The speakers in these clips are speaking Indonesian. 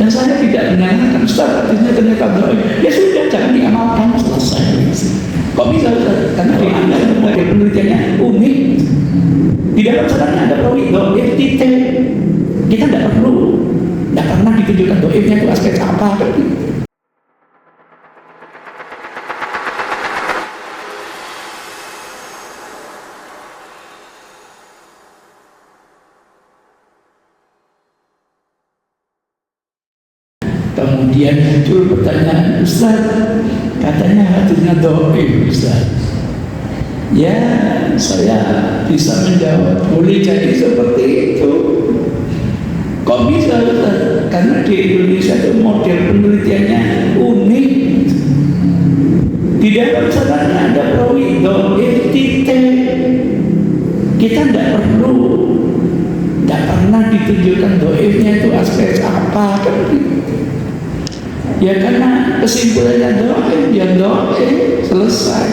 Dan saya tidak menyalahkan, Ustaz, hadisnya ternyata dhaif. Ya sudah, jangan diamalkan, selesai. Kok bisa, Ustaz? Karena di Anda penelitiannya unik. Di dalam sanadnya ada perawi dhaif titik. Kita tidak pernah ditunjukkan dhaifnya itu aspek apa. Kemudian muncul pertanyaan, Ustaz, katanya hadisnya dhaif, Ustaz. Ya, saya bisa menjawab, boleh jadi seperti itu. Kok bisa, Ustaz? Karena di Indonesia itu model penelitiannya unik. Di dalam sanadnya ada perawi dhaif titik. Kita tidak pernah ditunjukkan dhaifnya itu aspek apa, kan? Ya karena kesimpulannya dhaif, ya dhaif, selesai.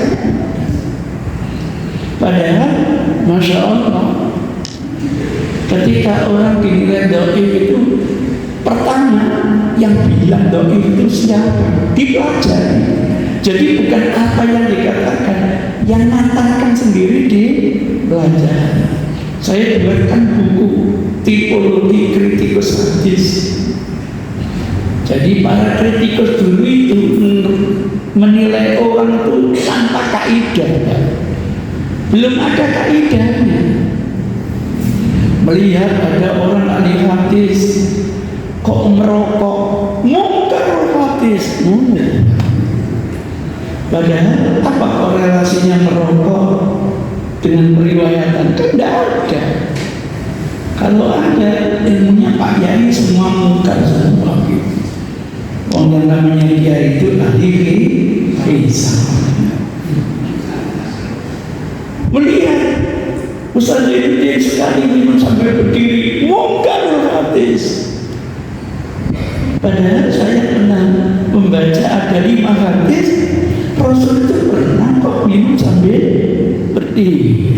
Padahal, Masya Allah, ketika orang dinilai dhaif itu, pertama yang bilang dhaif itu siapa? Dipelajari. Jadi bukan apa yang dikatakan, yang mengatakan sendiri dipelajari. Saya buatkan buku tipologi kritikus hadis. Jadi para kritikus dulu itu menilai orang itu tanpa kaidah, belum ada kaidahnya. Melihat ada orang ahli hadis kok merokok, mungkar hadis, padahal apa korelasinya merokok dengan periwayatan? Tidak ada. Kalau ada, ilmunya Pak Yai semua mungkar semua gitu. Yang namanya dia itu ahli hisab. Melihat Ustaz ini sekali minum sampai berdiri, mungkar hadis. Padahal saya pernah membaca ada 5 hadis Rasul itu pernah kok minum sambil berdiri.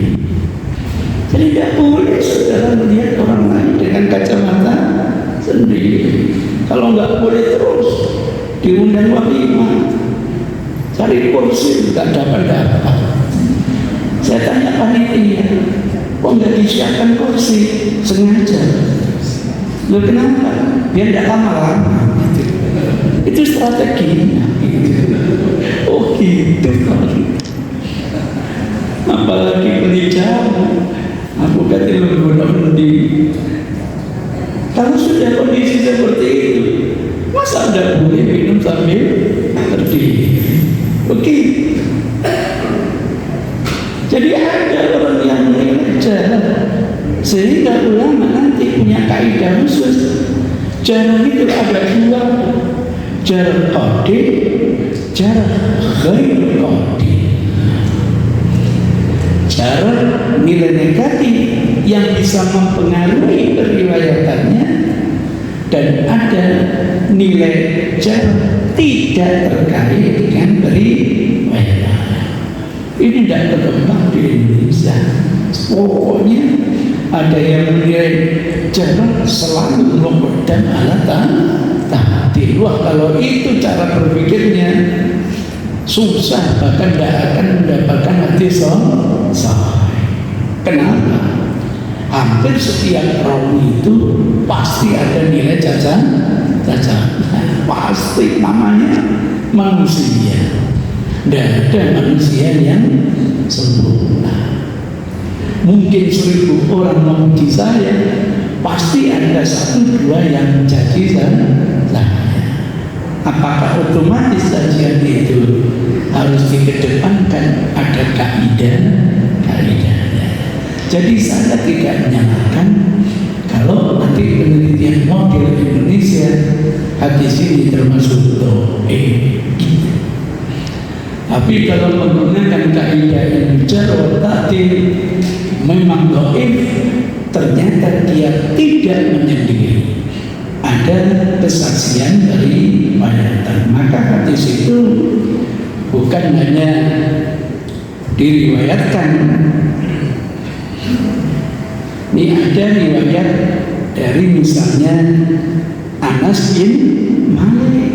Jadi tidak boleh saudara melihat orang lain dengan kacamata sendiri. Kalau nggak boleh terus diundang walimah, cari kursi nggak dapat. Saya tanya panitia, kok nggak disiapkan kursi? Sengaja. Loh kenapa? Biar tidak lama-lama. Itu strateginya. Oh gitu. Apalagi beli jamu, aku kata mending. Kalau sudah kondisi seperti itu, masa Anda boleh minum sambil berdiri? Begitu. Jadi ada orang yang mengajar, sehingga ulama nanti punya kaidah khusus. Jarang itu ada 2, jarang qadim, jarang ghair qadim. Jarang nilai negatif yang bisa mempengaruhi periwayatannya, dan ada nilai jarang tidak terkait dengan periwayatan. Ini tidak berkembang di Indonesia. Pokoknya ada yang menilai jarang selalu memperdan alat tahdir. Wah, kalau itu cara berpikirnya susah, bahkan tidak akan mendapatkan hadis sahih. Kenapa? Hampir setiap perawi itu pasti ada nilai cacat. Pasti, namanya manusia. Tidak ada manusia yang sempurna. Mungkin 1000 orang memuji saya, pasti ada 1-2 yang mencaci saya. Apakah otomatis saja itu harus dikedepankan? Ada kaidahnya. Jadi saya tidak menyalahkan kalau nanti penelitian model Indonesia hadis ini termasuk dhaif. Tapi kalau menggunakan kaidah al-jarh ta'dil memang dhaif, ternyata dia tidak menyendiri. Ada kesaksian dari mayatan. Maka hadis itu bukan hanya diriwayatkan. Ini ada riwayat dari misalnya Anas bin Malik.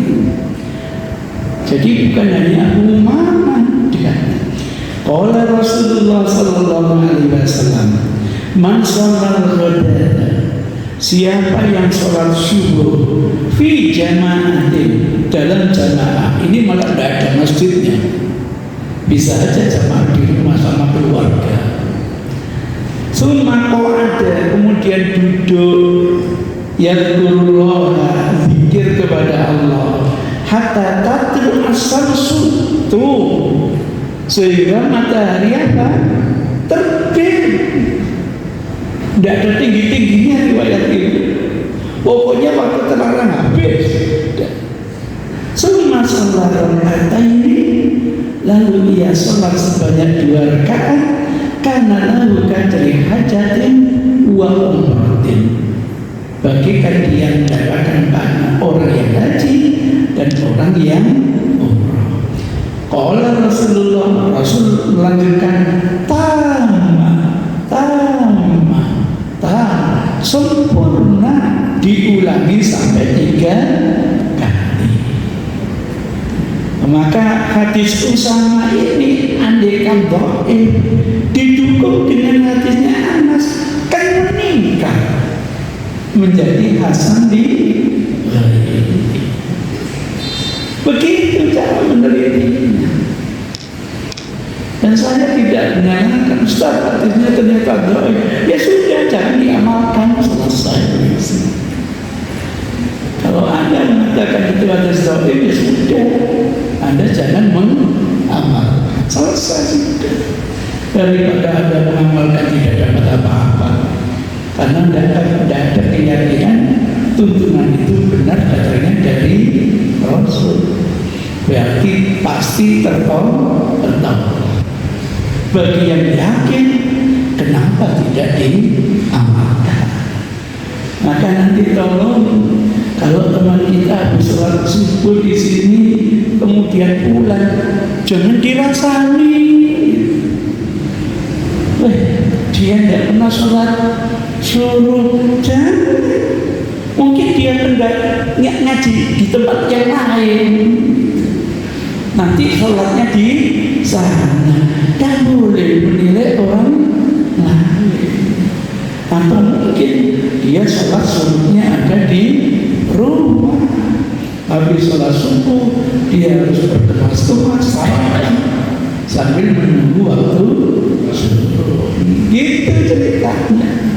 Jadi bukan hanya Umamah dikatakan. Qala Rasulullah sallallahu alaihi wasallam, man shallal ghadata, siapa yang sholat subuh fi jama'atin, dalam jamaah. Ini malah tidak ada masjidnya, bisa aja jamaah di rumah sama keluarga. Summa qa'ada, kemudian duduk, yadhkurullah, zikir kepada Allah, hatta tatlu as-samsu, tuh sehingga matahari apa? Terbit. Tidak ada tinggi-tingginya riwayat ini. Pokoknya waktu terlarang habis. Summa sholat raka'ataini, lalu ia sholat sebanyak 2 rakaat, karena lahu kadri hajatin wa umratin, bagikan dia mendapatkan pahala orang yang haji dan orang yang umrah. Qala Rasulullah, Rasul melanjutkan, sempurna, diulangi sampai 3 kali. Maka hadis Usama ini andaikan dhaif didukung dengan hadisnya Anas, kan meningkat menjadi hasan di ghairi. Begitu cara menelitinya. Dan saya tidak menyalahkan Ustaz, hadisnya ternyata dhaif. Ya sudah, jangan diamalkan, selesai. Kalau Anda mengatakan itu hadis dhaif, ya sudah, Anda jangan mengamal, selesai sudah. Daripada Anda mengamalkan tidak dapat apa-apa, karena tidak ada keyakinan tuntunan itu benar datangnya dari Rasul. Berarti pasti tertolong. Bagi yang yakin, kenapa tidak diamalkan? Maka nanti tolong, kalau teman kita habis sholat subuh di sini kemudian pulang, jangan dirasani. Dia tidak pernah sholat suruh, jangan. Mungkin dia hendak ngaji di tempat yang lain, nanti sholatnya di sana. Dan boleh menilai orang lain. Atau mungkin dia sholat subuhnya ada di rumah, habis sholat subuh dia harus berkemas-kemas sambil menunggu waktu subuh. Gitu ceritanya.